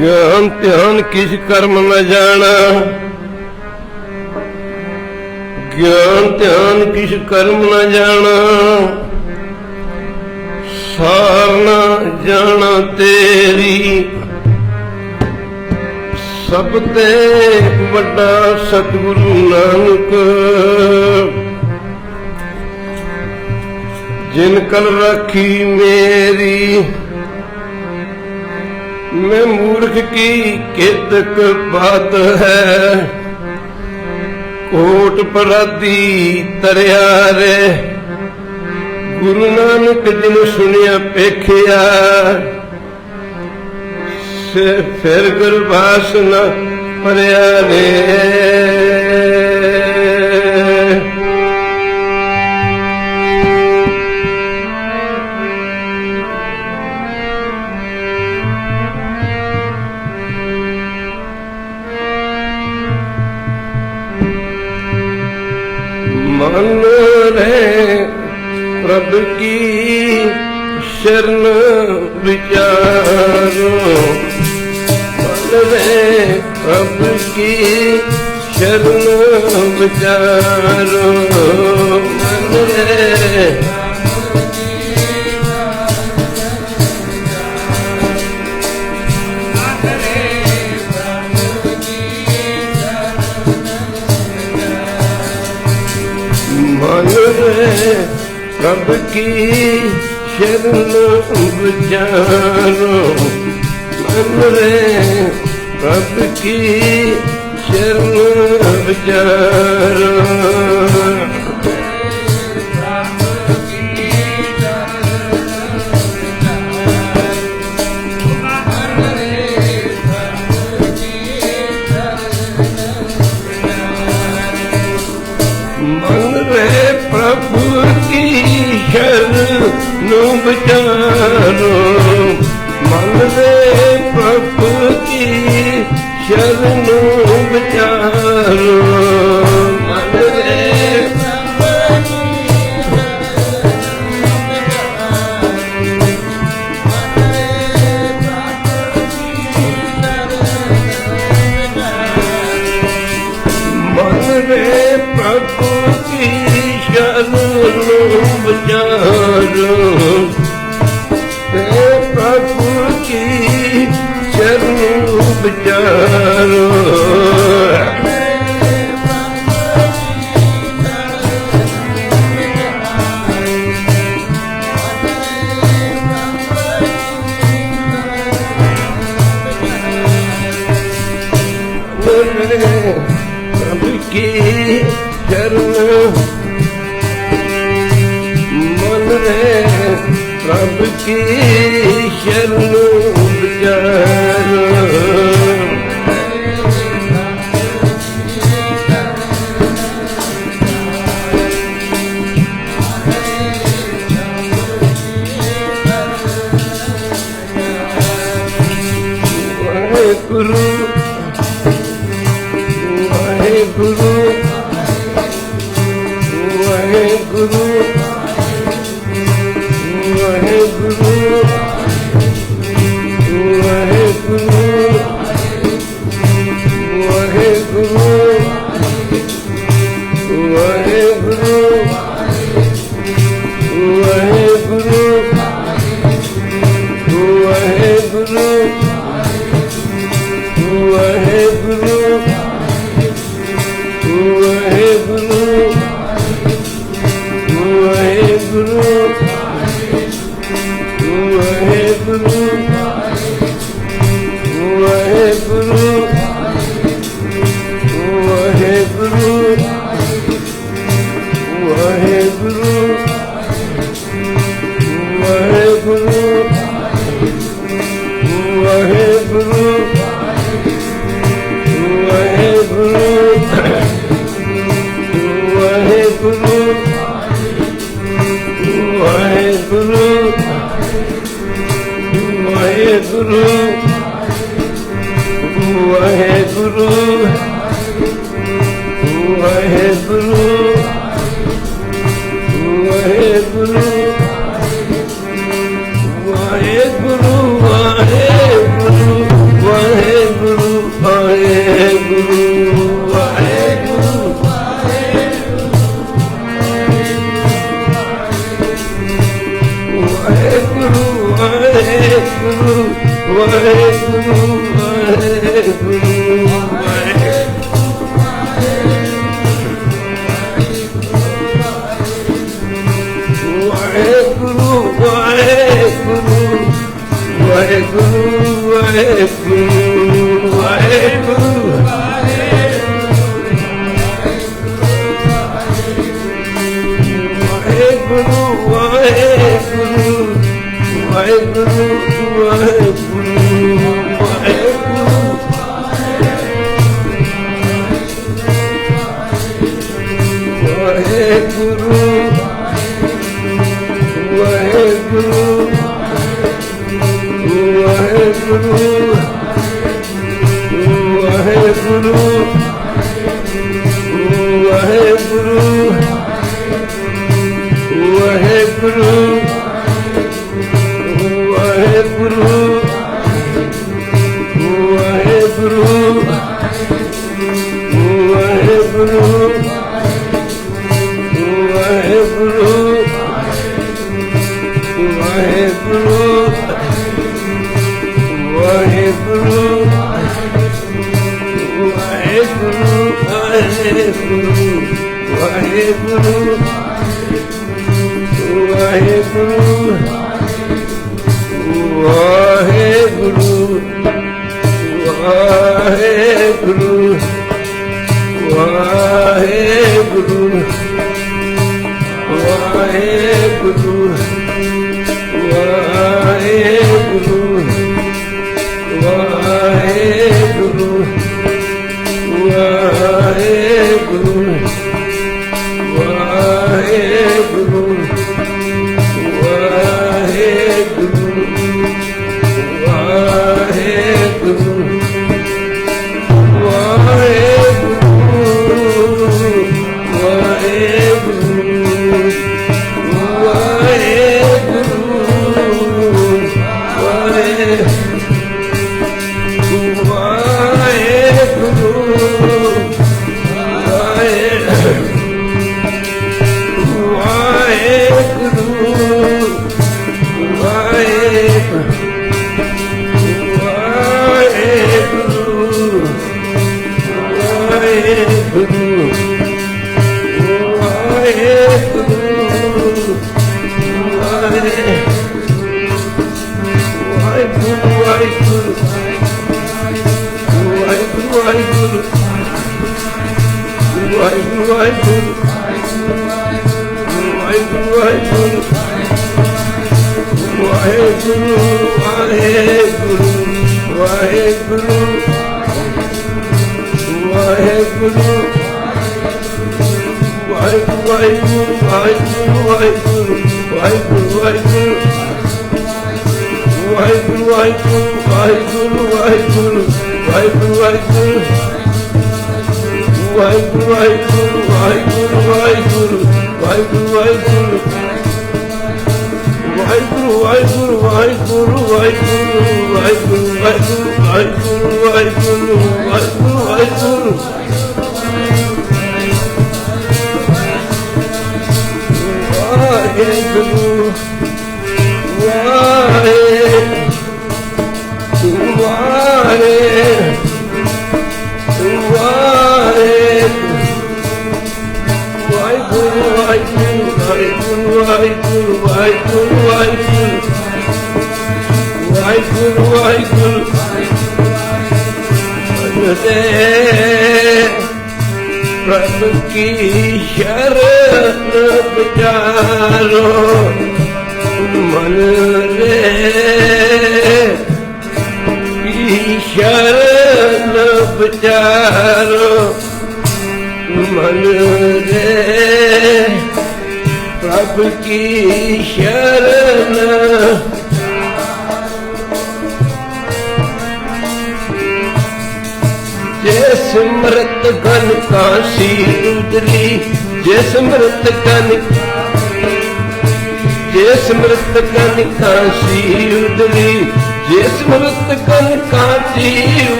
ਗਿਆਨ ਧਿਆਨ ਕਿਛ ਕਰਮ ਨ ਜਾਣਾ, ਗਿਆਨ ਧਿਆਨ ਕਿਛ ਕਰਮ ਨ ਜਾਣਾ, ਸਾਰ ਨ ਜਾਣਾ ਤੇਰੀ, ਸਭ ਤੇ ਵੱਡਾ ਸਤਿਗੁਰੂ ਨਾਨਕ। ਜਿਨ ਕਲ ਰਾਖੀ ਮੇਰੀ, मैं मूर्ख की केतक बात है, कोट पराधी तरिया रे, गुरु नानक जिन सुनिया पेखिया, से फिर गुरबास न परिया रे। मन रे प्रभ की शरण विचारो, मन रे प्रभ की शरण विचारो, मन रे मन रे प्रभ की शरण विचारो, मन रे प्रभ की शरण विचारो। प्रभु की शरण विचारो, मन रे प्रभु की शरण विचारो, मन रे मन रे प्रभु की शरण विचारो, प्रभु की शरण विचारो। प्रभु की शरण, मन रे प्रभु की शरण विचारो। वाहेगुरु वाहेगुरु वाहेगुरु वाहेगुरु वाहेगुरु वाहेगुरु वाहेगुरु वाहेगुरु वाहेगुरु वाहेगुरु वाहेगुरु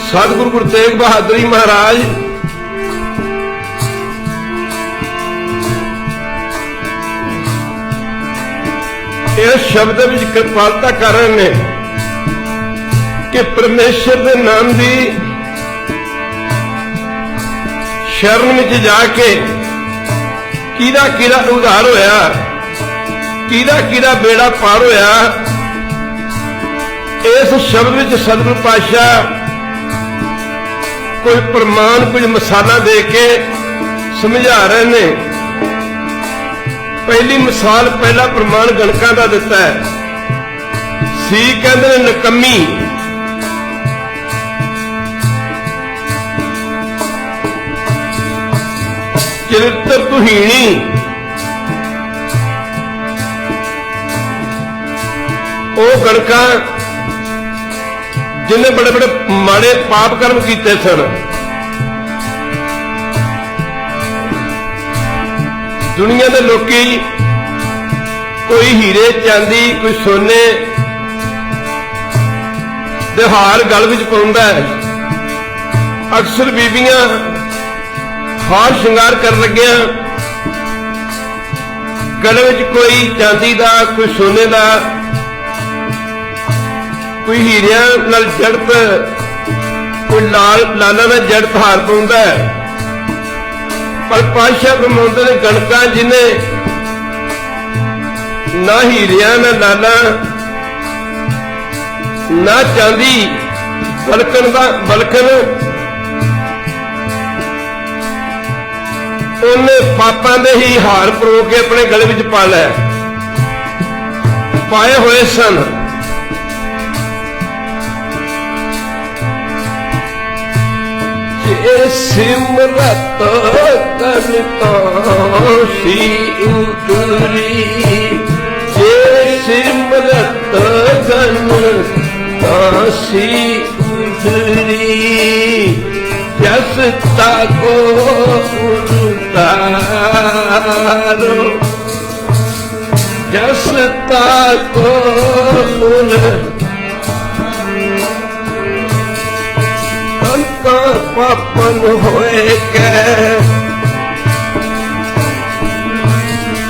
सतगुरु गुरु तेग बहादुर जी महाराज इस शब्द में कृपालता कर रहे हैं कि परमेश्वर के नाम की शरण में जाके किदा किदा उद्धार होया, किदा किदा बेड़ा पार होया। इस शब्द में सतगुरु पातशाह कोई प्रमाण कुछ मिसालां दे के समझा रहे हैं। पहली मिसाल पहला प्रमाण गणकां दा दिता है। सी कहंदे ने नकम्मी, चरित्र तुहीणी, वो गणका जिन्हें बड़े बड़े माड़े पाप कर्म किए सन। दुनिया के लोकी कोई हीरे चांदी कोई सोने दे हार गल विच पाउंदा है। अक्सर बीबियां हार श्रृंगार कर लगिया गले विच कोई चांदी दा कोई सोने दा कोई हीरिया नाल जड़त कोई लाला नाल जड़त हार पाउंदा है। पर पातशाह फरमाउंदे ने गणका जिन्हें ना हीरिया ना लाला ना चांदी बलकन उन्हें पापां दे ही हार परो के अपने गले विच पा लै पाए हुए सन। सिमरत कनकासी उतरी, जे सिमरत कनकासी उतरी, जस ताको उतारो, जस ताको पापन होए के।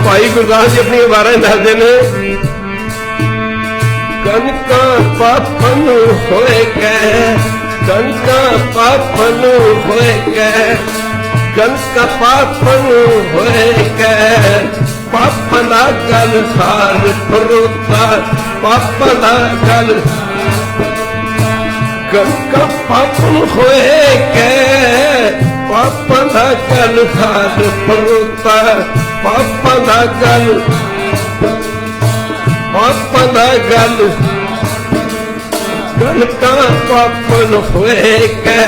भाई गुरदास जी अपनी वारा दसदे ने कनका पापन होए के, कनका पापन होए के, कनका पापन होए के, पापना गल सार परोता, पापना गल कनका पापन होए के, पापना गल सार परोता, पापना गल, पापना गल, कनका पापन होए के,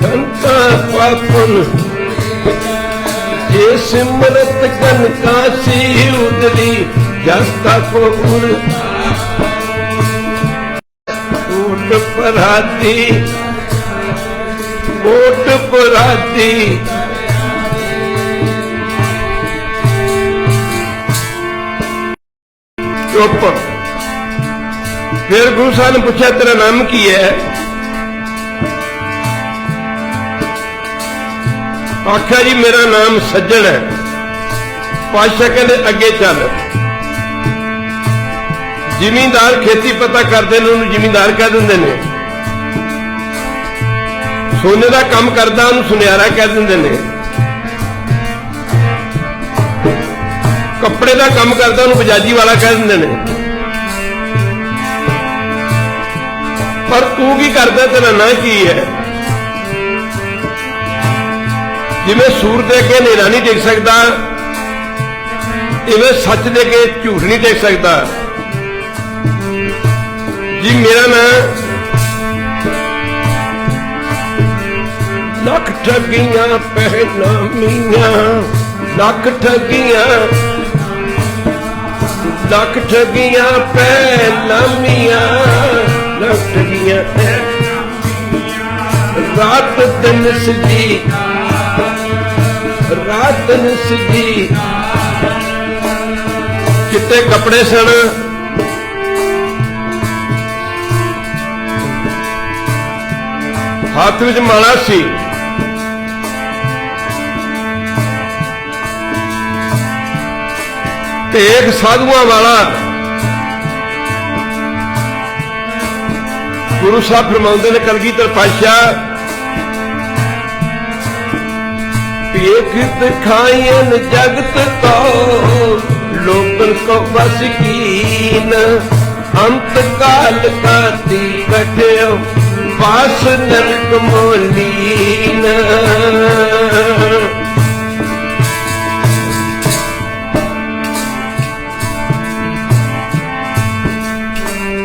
कनका पापन, जे सिमरत कनका सी उतरी, जस्ता को ऊट पराती, ऊट पराती, चुप। फिर गुरु साहब ने पूछा तेरा नाम की है? आख्या जी मेरा नाम सज्जन है। पातशाह कहते अगे चल। जिमींदार खेती पता करते हैं, उन्होंने जिमींदार कह देंगे ने। सोने का काम करता उन्होंने सुनियारा कह देंगे ने। कपड़े का काम करता उन्होंने बजाजी वाला कह देंगे ने। पर तू की करता, तेरा ना की है? जिवें सूर दे के नेरा नहीं टेक सकता, इवें सच दे के झूठ नहीं टेक सकता। जी मेरा नाम लख ठगियां पहना मियां, लख ठगियां, लख ठगियां पहना मियां, लख ठगियां रात दिन सजी, रात दिन सजी। चिट्टे कपड़े सन, ਹੱਥ ਵਿੱਚ ਮਾਲਾ ਸੀ। ਢੇਕ ਸਾਧੂਆਂ ਵਾਲਾ ਗੁਰੂ ਸਾਹਿਬ ਫਰਮਾਉਂਦੇ ਨੇ ਕਲਗੀਧਰ ਪਾਤਸ਼ਾਹ, एक दिखायन जगत को लोकन को बस कीन, अंत काल का कटो वास नरक मोलीन।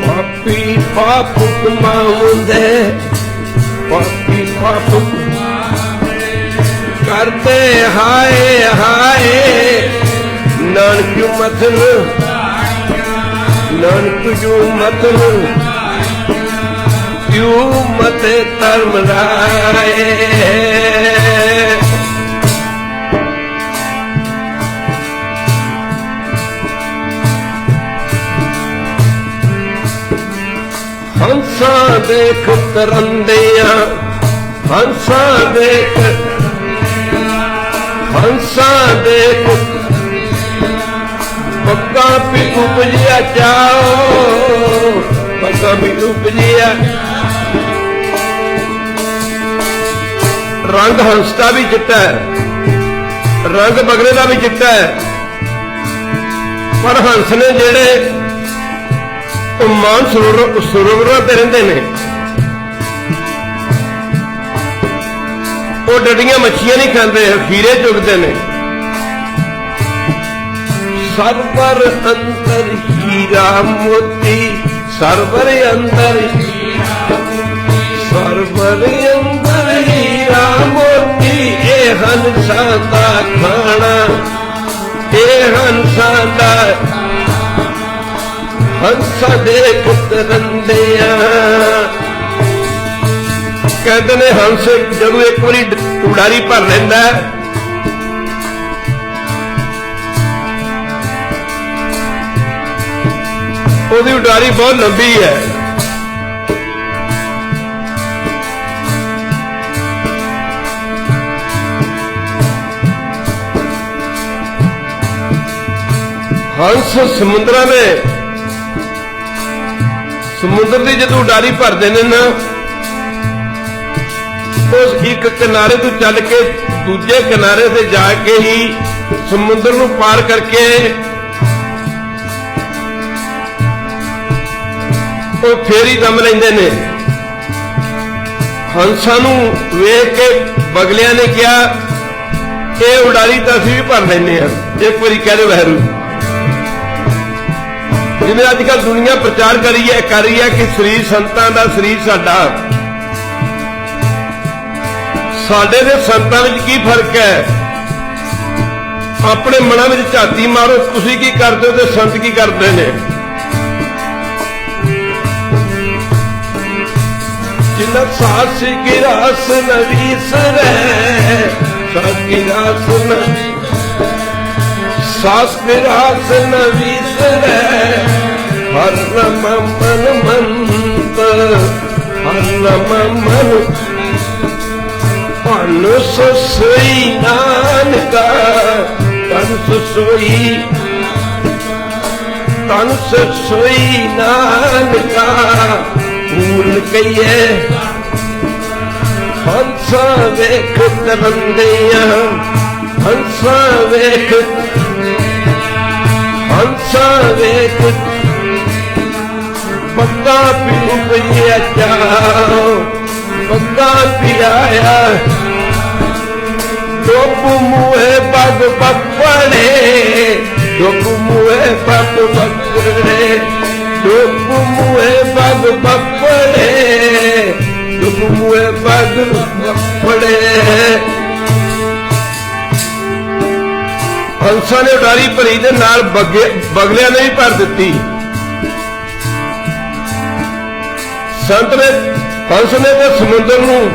पापी पाप कमाउंदे, पापी पाप करते हाय हाय, नानक मतन नानक जो मतन क्यों मत धर्म राय। हंसा देख तरंदिया, हंसा देख हंसा देख पक्का भी उपजिया जाओ, पक्का भी उपजिया। रंग हंस का भी चिट्टा है, रंग बगले का भी चिट्टा है, पर हंस ने जेड़े मान सरोवरां ते रहिंदे ने, वो डडियां मच्छियां नहीं खाते, खीरे चुगते ने। सरवर अंदर हीरा मोती, सरवर अंदर सरवर अंदर हीरा मोती, ए हंसा दा खाना, ए हंसा दा हंसा देख तरंदिया। कहते ने हंस जदों एक बारी उड़ारी भर लेंदा उसकी उड़ारी बहुत लंबी है। हंस समुद्र में समुद्र की जो उड़ारी भरते हैं ना, उस एक किनारे तो चल के दूजे किनारे से जाके ही समुद्र को पार करके वो फिर ही दम लेंदे ने। हंसा नूं वेख के बगलिया ने कहा, यह उड़ारी तो असीं भी भर लैने आ, एक बारी कह दो वहरू। जिवें अजकल दुनिया प्रचार कर रही है कि शरीर संतां दा, शरीर साडा। साडे ते संतां विच की फर्क है? अपने मनां विच झाती मारो, तुसीं की करदे हो ते संत की करदे ने। जिन्ना सास की रास नवीसरै, सास की रास सास की रास नवीसरै, हर रम मन मंत, हर रम मन तन सोई नानका, तन सोई तन सोई नानका, भूल कहिए हंसा वेख तरंदिया, हंसा वेख हंसा वेख पक्का पी पिया जाओ, पक्का पियाया। डुब मुहे पग पकड़े, डुब मुहे पग पकड़े, डुब मुहे पग पकड़े, डुब मुहे पग पकड़े। हंसा ने उड़ारी भरी दे नाल बगलिया ने भी भर दी। संत ने हंस ने तो समुद्र नूं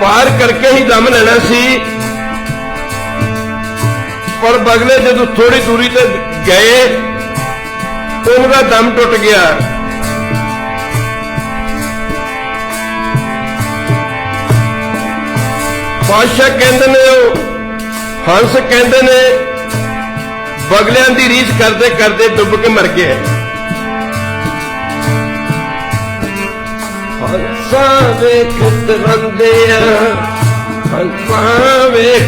पार करके ही दम लेना सी, पर बगले जदों थोड़ी दूरी ते गए उनका दम टुट गया। बादशाह कहते ने हंस कहते ने बगलियां की रीस करते करते डुब के मर गए। हंसा वेख तरंदे हंसा वेख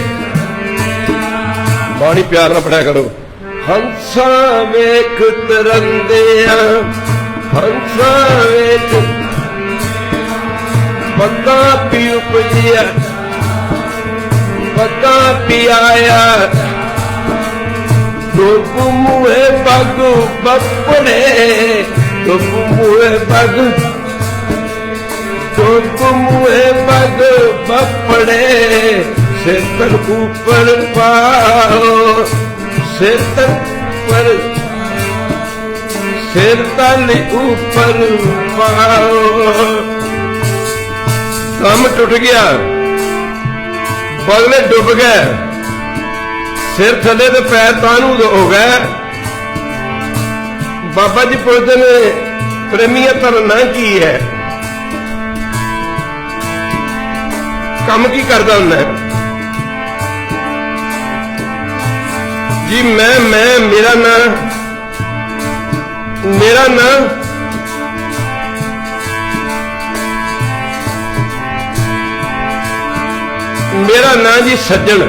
बाणी प्यार ना पढ़िया करो। हंसा वेख तरंदे हंसा वेख पता पी उपजिया पता पियाया डुब मुहे पग बपड़े डुब मुहे पग डुब मुहे पग बपड़े सिर तक ऊपर पाओ सिर तक पर सिर तल ऊपर पाओ। दम टुट गया बगले डुब गए सिर थले तो पैर तानू हो गए। बाबा जी पुछते ने प्रेमिया तरना की है कम की करता हूं जी मैं मेरा ना मेरा ना जी सज्जन।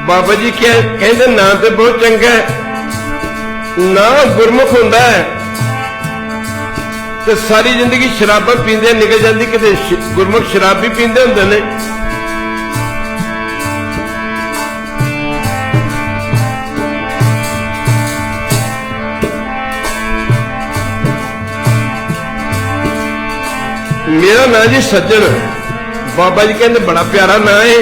बाबा जी कहते ना तो बहुत चंगा है ना गुरमुख होंदा है तो सारी जिंदगी शराबा पींदे निकल जाती कि गुरमुख शराब भी पींदे होंदे ने। मेरा ना जी सज्जन बाबा जी कहते बड़ा प्यारा ना है।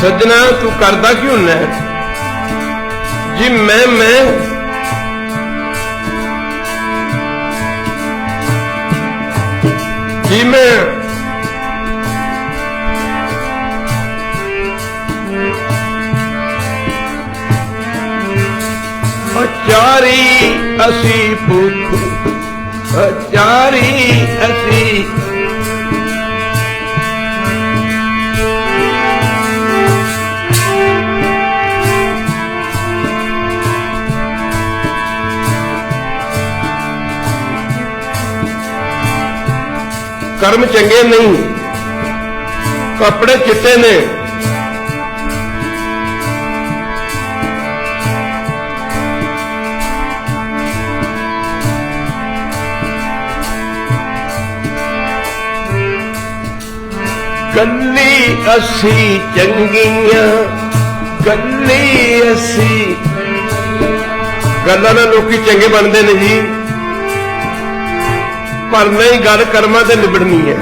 सज्जना तू करदा क्यों है जी मैं जी मैं अचारी असी पुत अचारी असी कर्म चंगे नहीं कपड़े चिट्टे ने गल्ली असी चंगियां गल्ली असी गल्लां नाल लोकी चंगे बनते ने जी पर नहीं गल कर्मां ते निबड़नी है।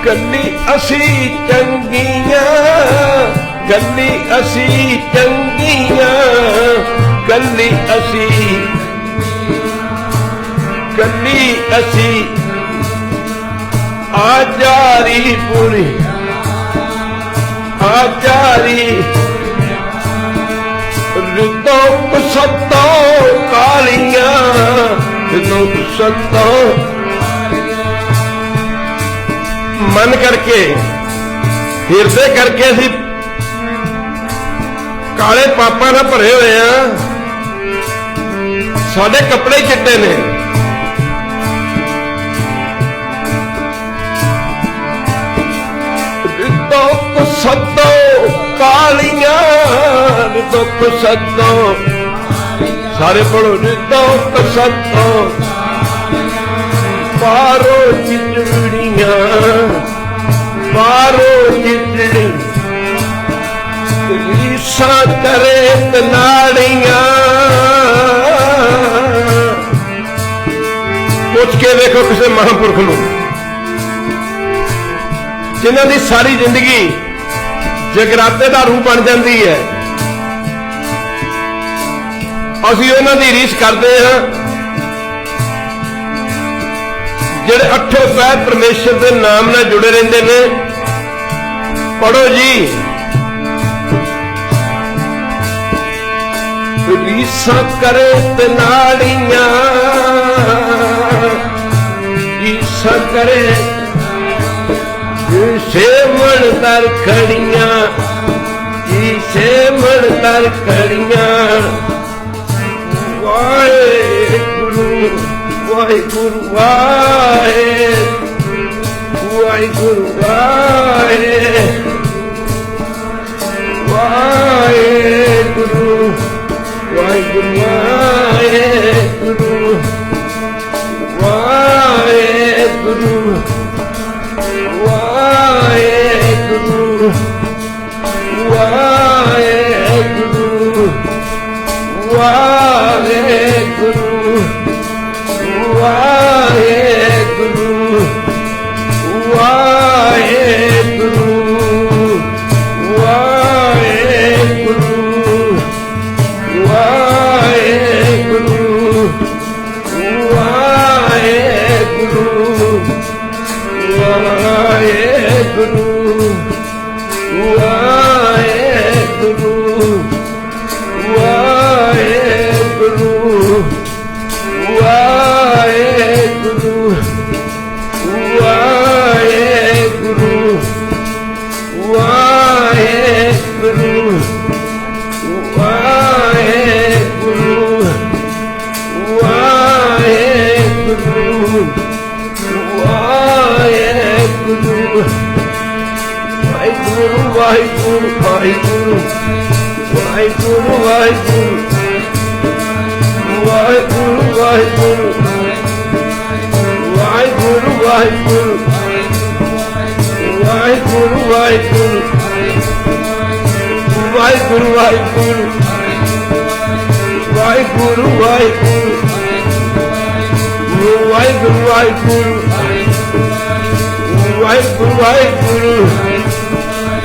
गल्ली असी चंगियां गल्ली असी चंगियां गल्ली असी गल्ली असी आचारी पूरी आचारी रितो सत्तो कालियां रितो सत्तो मन करके हिरदे करके असी काले पापा ना भरे हुए हैं साडे कपड़े चिट्टे ने रितो सत्तो कालियां दुख सत्तो सारे पढ़ो दुख सत्तो पारो चिचड़ियां पारो चिचड़ी रीसा करे तनाड़ियां पूछ के देखो किसी महापुरख नूं जिन्हां दी सारी जिंदगी जगराते का रूप बन जाती है असी उन्हां दी रीस करते हैं जिहड़े अठों पैर परमेश्वर के नाम नाल जुड़े रहंदे ने। पढ़ो जी ਰੀਸਾਂ करे ते नाड़ियां, रीसां करे सेवण दर खड़ियां, सेवण दर खड़ियां। वाहेगुरु वाहेगुरु वाहेगुरु वाहेगुरु वाहेगुरु वाहेगुरु वाहेगुरु वाहेगुरु वाहेगुरु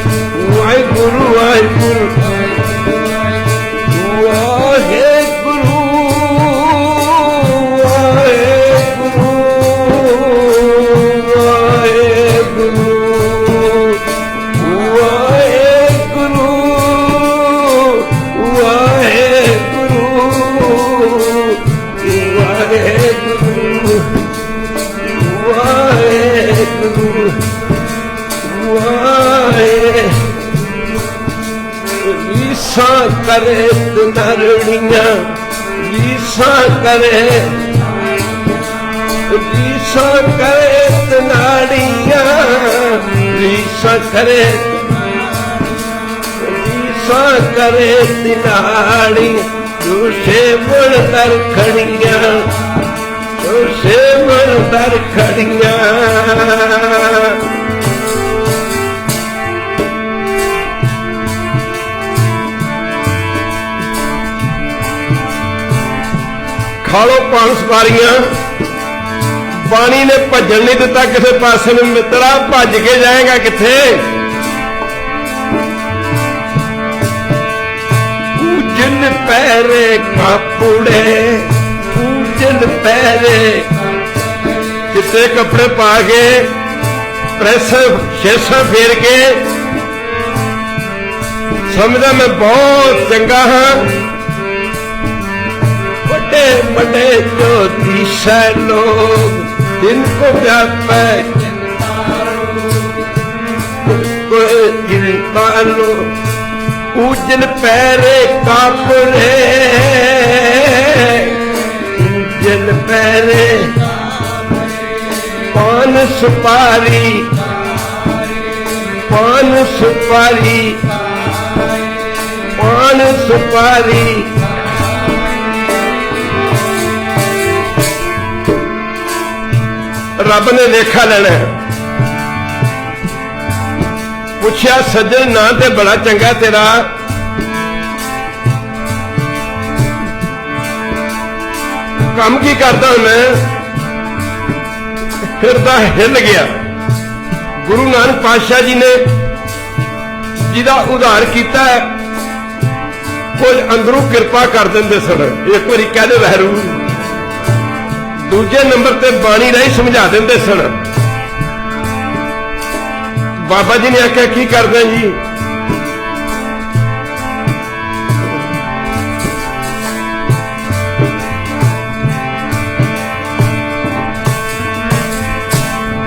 वाहेगुरु वाहेगुरु खालो पान सवारियां। बाणी ने भजन नहीं दिता किसी पासे में, मित्रा भज के जाएगा किथे। पूजन पैरे कापुड़े, पूजन पैरे किते कपड़े पा के प्रेस शेषा फेर के समझदा मैं बहुत चंगा हाँ। बड़े बड़े ज्योतिष लोग जिनको व्यापै लो, पूजन पैरे कापुड़े, पूजन पैरे पान सुपारी, पान सुपारी, पान सुपारी। रब ने लेखा लेना। पूछया सज्जन ना ते बड़ा चंगा तेरा, काम की करता मैं? फिरदा हिल गया। गुरु नानक पातशाह जी ने जिहदा उधार किया कुछ अंदरों कृपा कर देंगे सन। एक बारी कह दे वहरू, दूजे नंबर ते बाणी राही समझा देंगे सन। बाबा जी ने आख्या की करदे जी?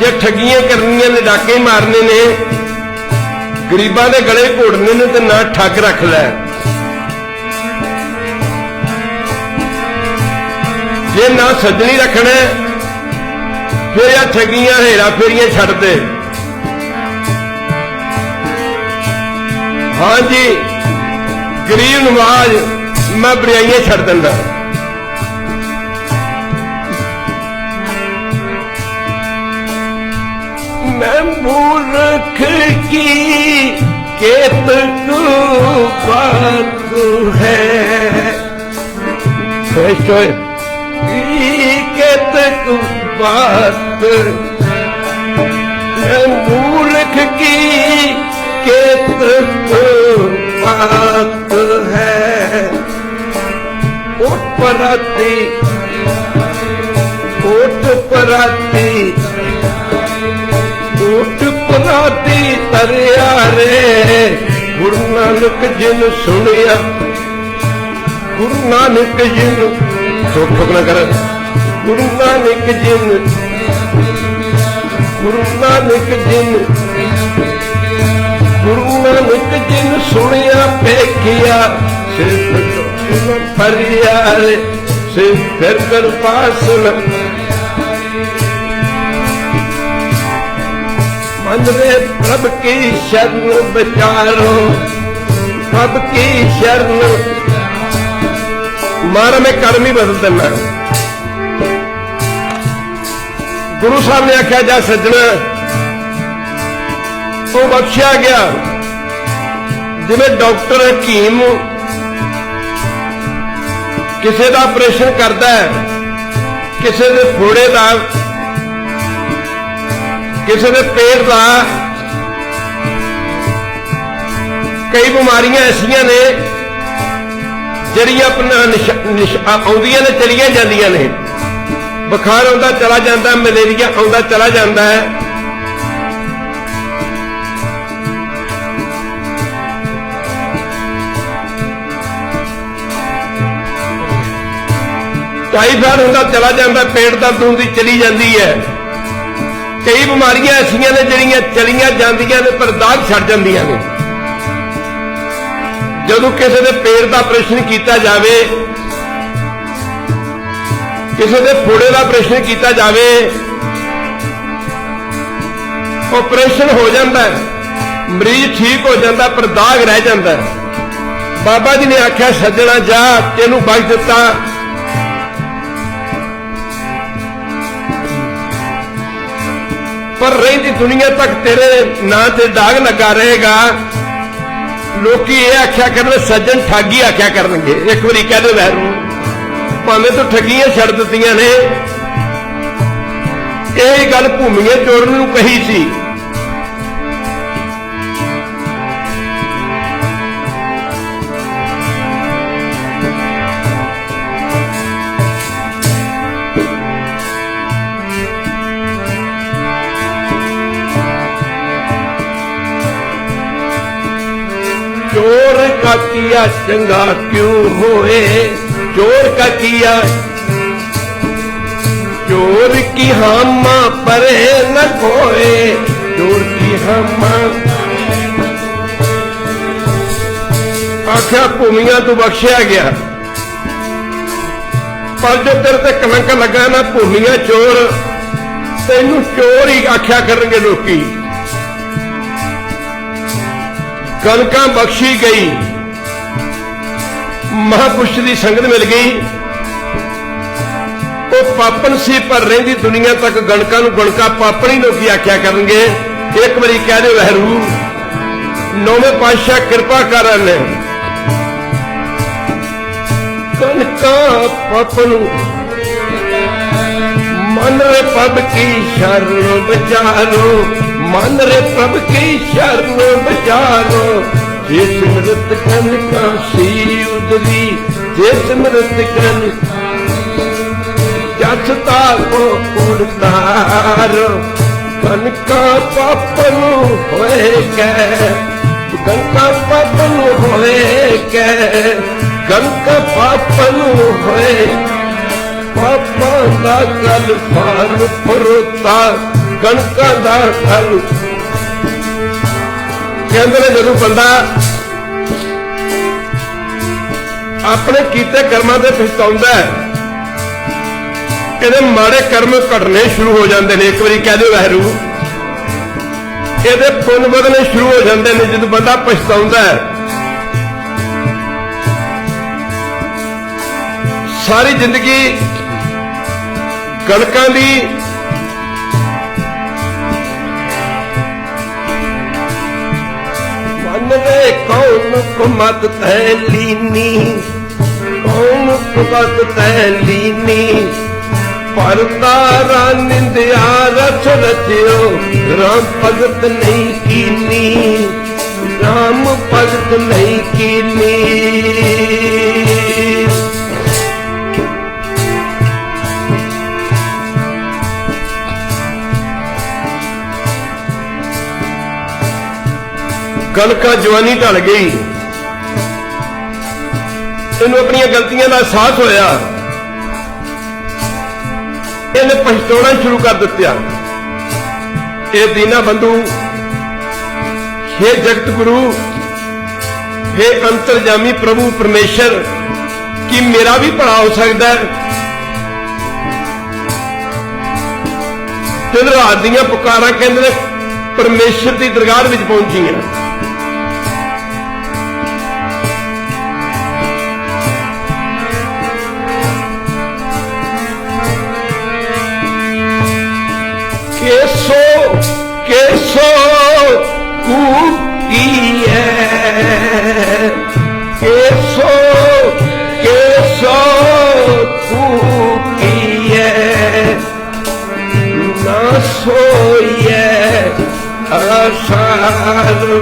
जे ठगियां करनियां ने, डाके मारने ने, गरीबां दे गले घोड़ने ने, तो ना ठग रख लै। जे ना सज्जनी रखना फिर या ठगियां हेरा फेरियां छड़ दे। हाँ जी, गरीब नवाज मैं बुराइयां छड़ दिंदा। मैं मूर्ख की केत बात है, केत बात, मैं मूर्ख की केत बात है। ओट पराती, ओट पराती, ओट पराती तरिया रे। गुरु नानक जिन सुनिया, गुरु नानक जिन ठोक ठोक ना कर, गुरु नानक जिन, गुरु नानक जिन, गुरु नानक जिन सुनिया पेखिया, सिर्फ फरिया रे, सिर्फ फिर कर पास न। मन रे प्रभ की शरण बचारो, प्रभ की शरण। मारा मैं कर्म ही बदल देना। गुरु साहब ने आख्या जा सज्जना, तो बख्शिया गया। जिवें डॉक्टर हकीम किसी का ऑपरेशन करता है, किसी के फोड़े का, किसी के पेट का, कई बीमारियां ऐसिया ने जड़ियां अपना आउंदियां ने चलियां जांदियां ने। बुखार आउंदा चला जाता, मलेरिया आउंदा चला जाता है। टाइफाइड होंदा चला जाता, पेट दर्द होंदी चली जाती है। कई बीमारियां ऐसियां ने जिहड़ियां चलियां जांदियां ने पर दाग छड़ जांदियां ने। जदों किसी के पेट का ऑपरेशन किया जाए, किसी के फोड़े का ऑपरेशन किया जाए, ऑपरेशन हो जाता है, मरीज ठीक हो जाता, पर दाग रह जाता है। बाबा जी ने आख्या सज्जना जा, तेनू बख्श दिता, पर रही दुनिया तक तेरे ना ते दाग लगा रहेगा। लोग ये आख्या करने सज्जन ठगी आख्या करनगे। एक बारी कह दे वैरू भावें तो ठगियां छड़ दित्तियां ने। यही गल भूमिया चोर नूं कही सी। चोर का किया चंगा क्यों होए, चोर का किया, चोर की हामा परे न खोए, चोर की हामा। आख्या भूमिया तू बख्शिया गया, पर जो तेरे ते कलंक लगा ना भूमिया चोर, तेनू चोर ही आख्या करेंगे लोकी। कनका बख्शी गई, महापुरुष की संगत मिल गई। वो पापन सी पर रही दुनिया तक गणका नूं गणका पापन ही लोग आख्या करेंगे। एक बारी कह दे वहरू नौवें पातशाह कृपा करन, कनका पापन मन रे प्रभ की शरण बचारो, मन रे प्रभ की शरण बचारो। जे सिमरत कनका सी उदरी, जे सिमरत कन जसता को उड़तारो। कनका पापन होए कै, कनका पापन होए कै, कनका पापन होए। पापा का गल फार फरोता, गणका दा फल। कहते ने जदों बंदा अपने कीते कर्मां ते पछताउंदा है, ਇਹਦੇ माड़े कर्म घटने शुरू हो जाते हैं। एक बारी कह दो वाहिगुरू, ਇਹਦੇ पुन ਵਧਣੇ शुरू हो जाते हैं जदों बंदा पछताउंदा है। सारी जिंदगी गणकां दी मन वे कौन कुमत तैलीनी, कौन कुमत तैलीनी, पर तारा निंदिया रच रचियो, राम भगत नहीं कीनी, राम भगत नहीं कीनी। गणका जवानी ढल गई, इन्हू अपनी गलतियां का एहसास होया, इन्हें पछताना शुरू कर दिता। ये दीना बंधु, हे जगत गुरु, हे अंतरजामी प्रभु परमेश्वर, कि मेरा भी भला हो सकता है। दिन रात दियां पुकारां कहंदे परमेश्वर की दरगाह विच पहुंचियां। केसो केसो कूकिए, केसो केसो कूकिए, ना सोइए आसारो,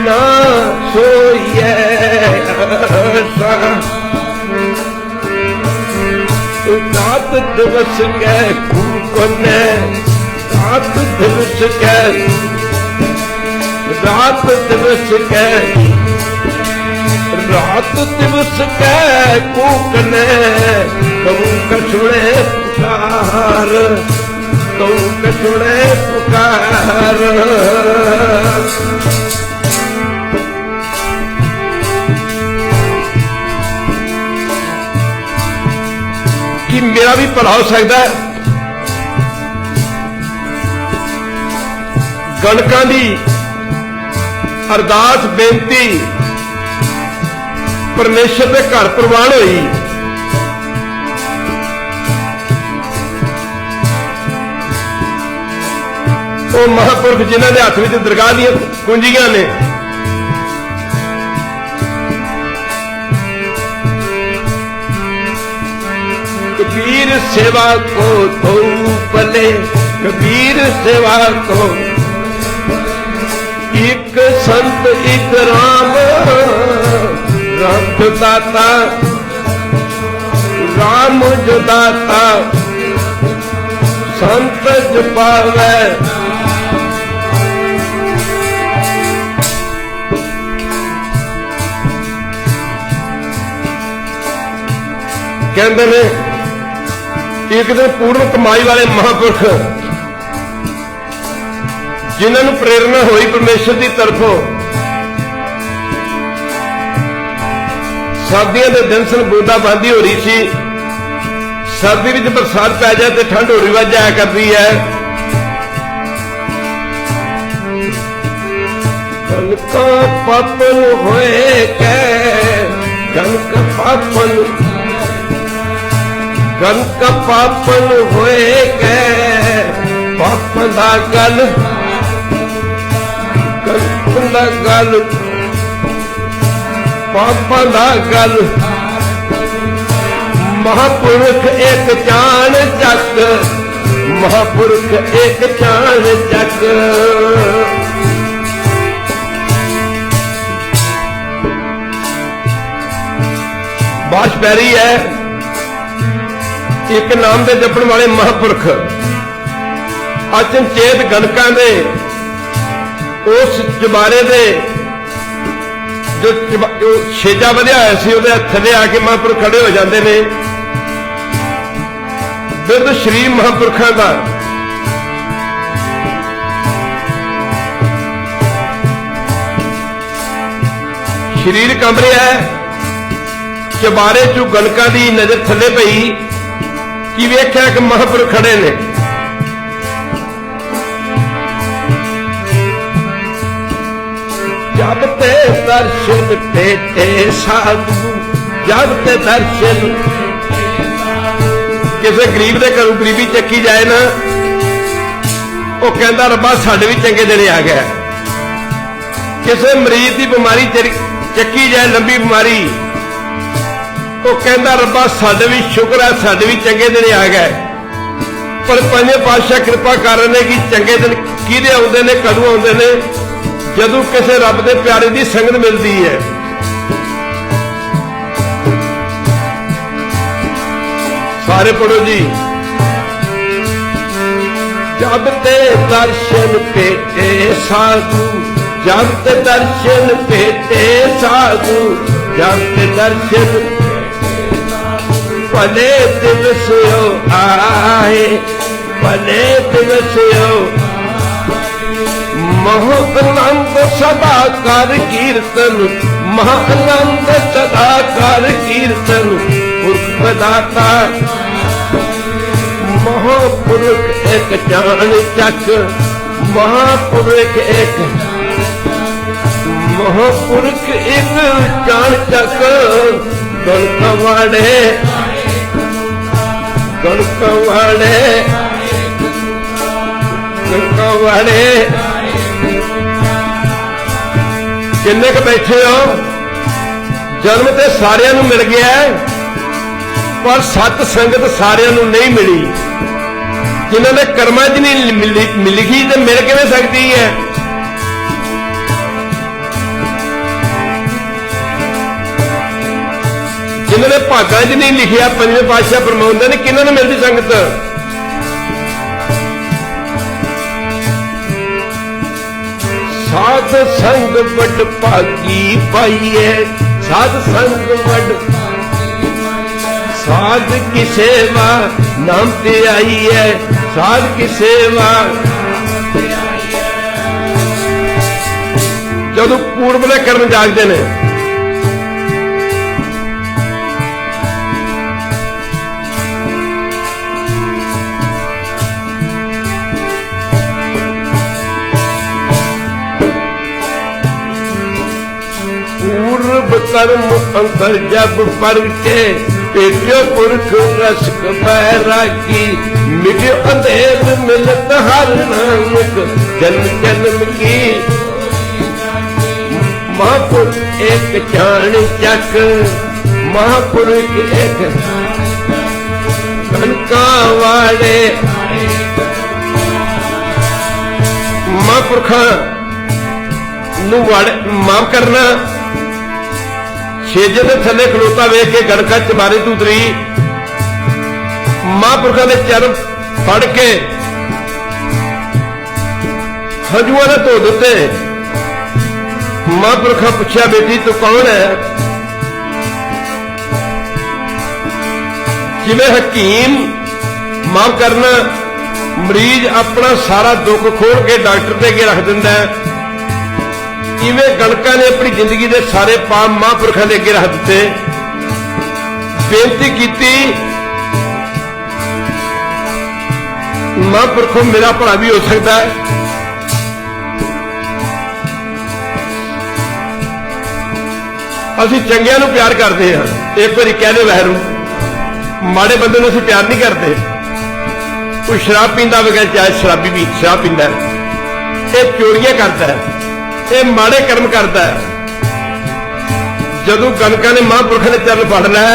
ना सोइए आसारो, रात दिवस के कूकने, रात दिवस के, रात दिवस के, रात दिवस के कूकने, कहूँ कसुड़े पुकार, कहूँ कसुड़े पुकार। कि मेरा भी भला हो सकता है। गणकां दी अरदास बेनती परमेश्वर के घर प्रवान हुई। वो महापुरख जिन्होंने हाथ में दरगाह दी कुंजियां ने, कबीर सेवा को तो भले, कबीर सेवा को, एक संत एक राम, राम जो दाता, राम जो दाता, संत जो पावे। कहते ने एक दिन पूर्ण कमाई वाले महापुरख जिन्होंने प्रेरणा हुई परमेश्वर की तरफों, सर्दियों के दिन सन, बूंदाबांदी हो रही सी। सर्दी में बरसात पै जाए तो ठंड होरी वध जाया करती है। कनका पापन होए कै, कनका पापन, कनका पापन होए कै, पापन दा गल, कनका दा गल, पापन दा गल। महापुरख एक चान चक, महापुरख एक चान चक। बाश पैरी है एक नाम दे जपण वाले महापुरख अचनचेत गणकां दे उस जबारे दे जो छेजा वधिया होया सी उहदे थल्ले आके महापुरख खड़े हो जाते हैं। बिरद श्री महापुरखों का शरीर कंब रहा है। चबारे चू गणका की नजर थले पई कि वेख्या कि महापुरख खड़े ने। जब ते दर्शन भेटे साधु, जब ते दर्शन, किसी गरीब के घरों गरीबी चक्की जाए ना, वो कहता रब्बा साडे भी चंगे दिन आ गया। किसी मरीज की बीमारी चक्की जाए लंबी बीमारी, वो कहता रब्बा साडे भी शुक्र है, साडे भी चंगे दिन आ गए। पर पंजे पातशाह कृपा कर रहे हैं कि चंगे दिन किहदे आउंदे ने, कदों आउंदे ने? जदों किसी रब दे प्यारे की संगत मिलती है। सारे पढ़ो जी। जब ते दर्शन भेटे साधु, जब ते दर्शन भेटे साधु, जब ते दर्शन भले दिवस आए, भले दिवस महानंद सदा कर कीर्तन, महानंद सदा कर कीर्तन। पुरख प्रदाता महापुरख एक जान चक, महापुरख एक, महापुरख एक जान चक। गणकवाड़े, गणकवाड़े, गणकवाड़े किन्ने क बैठे हो? जन्म तो सारिਆਂ ਨੂੰ मिल गया है, पर सत संगत सारिਆਂ ਨੂੰ नहीं मिली। जिन्होंने कर्मां च नहीं लिखी तो मिल किवें सकती है? जिन्होंने भागां च नहीं लिखिया, पंजवें पातशाह फरमाउंदे ने किन्हां नूं मिलदी संगत? साध संग बड़ भागी पाइए, साध संग बड़, साध की सेवा नाम ते आई है, साध की सेवा। जदों पूर्व दे कर्म जागदे ने, कर्म अंतर जब परखे, पेट्यो पुरख रसक बैरागी। मिट्यो अंधेर मिलत हर नानक, जन्म जन्म की महापुरख एक जान चक, महापुरख एक गणकावाड़े। महापुरखा नूं माफ करना। छेजे के थले खलोता वेख के गणका चबारे तू उतरी, महापुरखों के चरण फड़ के हंजुआ ने धो दिते। महापुरखा पूछा, बेटी तू कौन है? जिवें हकीम माफ करना मरीज अपना सारा दुख खोल के डॉक्टर के अगे रख दिंदा है, इवें गणका ने अपनी जिंदगी के सारे पाप महापुरखों के अगे रख दिते। बेनती की, महापुरखों मेरा भला भी हो सकता है। असीं चंगियां नूं प्यार करते हैं, एक बारी कह दे वैरू, माड़े बंदे नूं असीं प्यार नहीं करते। कोई शराब पींदा बगैर, चाहे शराबी भी शराब पींदा है, ये चोरियां करता है, ये माड़े कर्म करता है। जदों गणका ने महापुरखों ने चरण फड़ लिया,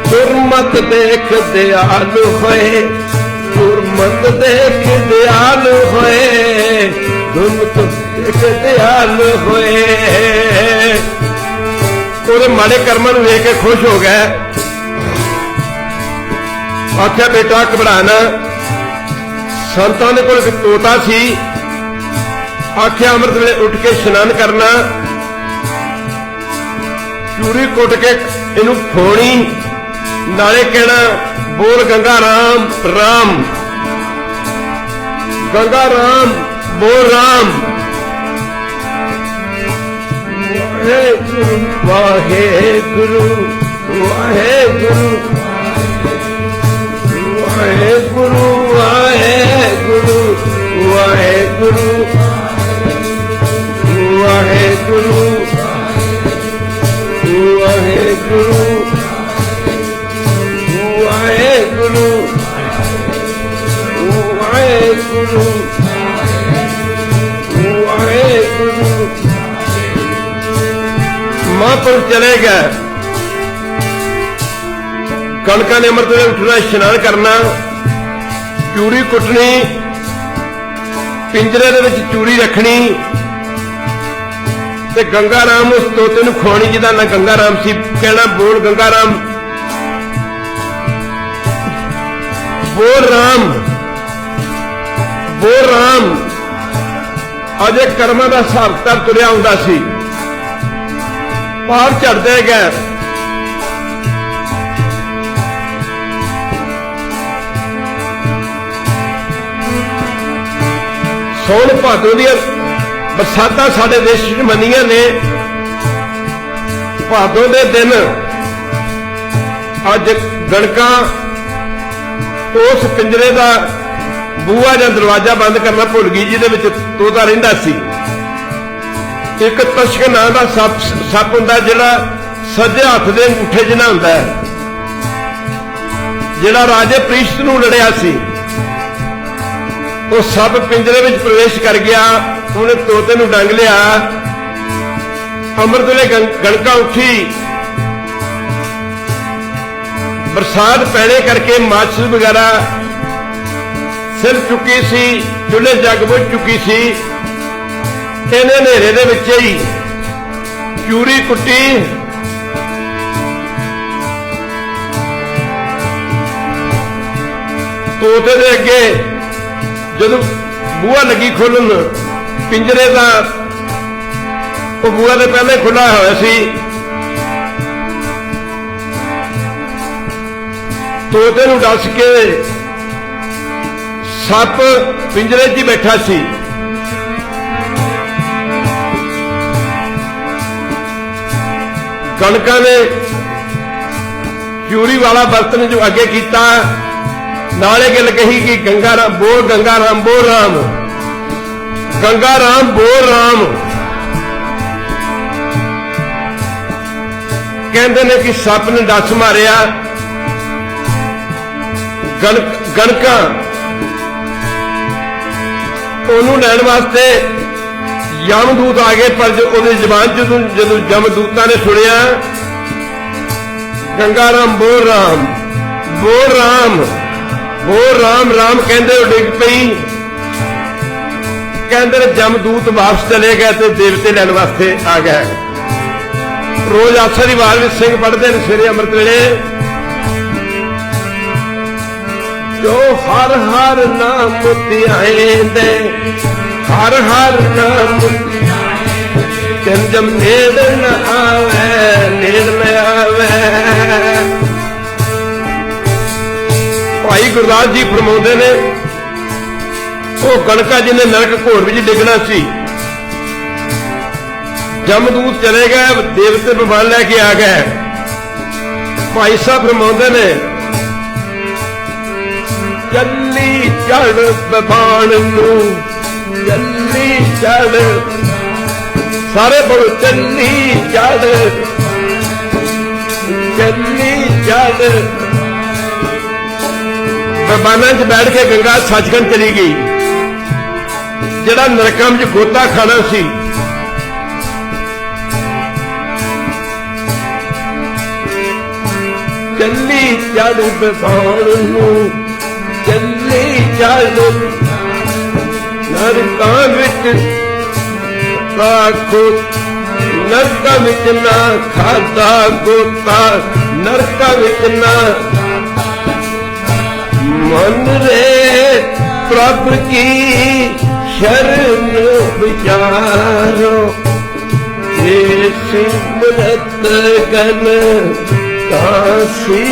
दुर्मत देख दयालु होए, दुर्मत देख दयालु होए, दुर्मत देख दयालु होए। ਉਹਦੇ माड़े कर्मां नूं वेख के खुश हो गए। आख्या बेटा घबराना। संतां दे कोल एक तोता सी, आख्या अमृत वेले उठ के स्नान करना, चूरी कुट के इनू फोनी, नाले कहना बोल गंगा राम राम, गंगा राम बोल राम। वाहे गुरु वाहे गुरु वाहे गुरु वाहे गुरु वाहे गुरु वाहे गुरु वाहे गुरु वाहे गुरु वाहे गुरु वाहे गुरु। महापुरुष चले गए, कणका ने अमृत वेले उठना, इशनान करना, चूरी कुटनी, पिंजरे दे विच चूरी रखनी ते गंगा राम उस तोते नूं खुआनी जिहदा नां गंगा राम सी। कहना बोल गंगा राम बोल राम बोल राम। अजे कर्मां दा हिसाब किताब तुरिया हुंदा सी, पार चढ़ते गए। सौण भादों दी बरसातां साडे देश च मनियां ने। भादों दे दिन अज गणका उस पिंजरे का बूहा या दरवाजा बंद करना भुल गई जिहदे विच तोता रहिंदा सी। एक तशक नां दा सप हुंदा जिहड़ा सज्जे हत्थ दे अंगूठे जिहा हुंदा है, जिहड़ा राजे प्रीशत नूं लड़िया सी। वो सप पिंजरे विच प्रवेश कर गया, उन्हें तोते नूं डंग लिया। अमृत वेले गणका उठी, बरसात पैने करके माचिस वगैरह सिर चुकी सी, चुल्हे जग बुझ चुकी सी। इन्हें नेरे दे विच ही चूरी कुटी, तोते दे अगे जदों बूहा लगी खोलन पिंजरे का, वो बूहा तो पहले खुला होया सी। तोते नूं दस के सप पिंजरे च ही बैठा सी। कणका ने चूरी वाला बर्तन जो अगे किया, नाले गल कही कि गंगा राम बोल गंगा राम बोल राम, गंगा राम बोल राम। कहते ने कि सप ने दस मारिया। गणका ओनू लैण वास्ते यमदूत आ गए, पर जो उहदी जबान जदों यमदूतां ने सुनिया गंगा राम बोल राम बोल राम बोल राम राम कहते डिग पई। कहते जमदूत वापस चले गए तो देवते लैण वास्ते आ गए। रोज आसा दी वार विच सिंह पढ़ते हैं सवेरे अमृत वेले, जो हर हर नाम ध्याएंदे, हर हर नाम तिन जम नेड़ न आवे, नेड़ न आवे। भाई गुरदास जी फरमाउंदे ने वो गणका जी ने नरक घोर विच डिगना सी, जमदूत चले गए, देवते भगवान लैके आ गए। भाई साहब फरमाउंदे ने चली चढ़ बबान नूं, चली चढ़ सारे बोलो चली चढ़, चली चढ़। बबाना च बैठ के गंगा सचखंड चली गई, जिहड़ा नरकां विच गोता खाना सी। चली चढ़ बबान नूं, चली चढ़ नरकां विच राखो, नरकां विच ना खादा गोता, नरकां विच ना मन रे प्रभ की शरण विचारो, हे सिमरत गन काशी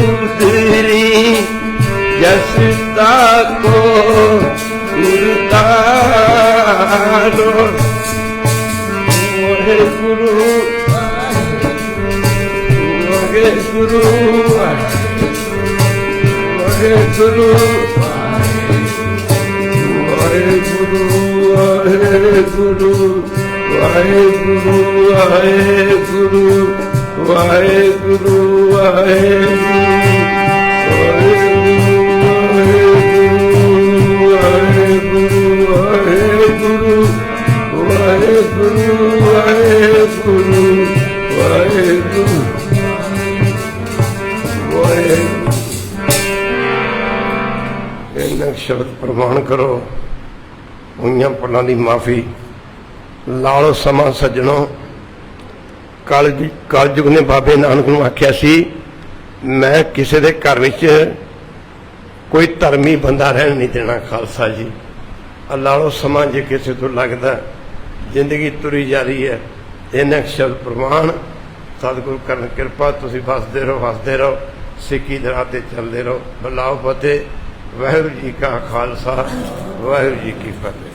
उदरी जसता को उतारो वाहे गुरु वाहे गुरु वाहे गुरु वाहे गुरु वाहे गुरु वाहे गुरु वाहे गुरु वाहे गुरु वाहे गुरु वाहे गुरु वाहे गुरु वाहे गुरु वाहे गुरु वाहे इन्ना शब्द प्रमाण करो होइयां पलां दी माफी लाओ समा सज्जणों कलयुग ने बाबे नानक नूं आख्या सी मैं किसी दे घर विच कोई धर्मी बंदा रहन नहीं देना खालसा जी लाओ समा जे किसी तो लगता जिंदगी तुरी जा रही है इन्ना शब्द प्रमाण सतगुरु करन कृपा तुसीं वसदे रहो सिक्की दे राह ते चलदे रहो। बलाओ फतेह। वाहिगुरू जी का खालसा वाहिगुरू जी की फतेह।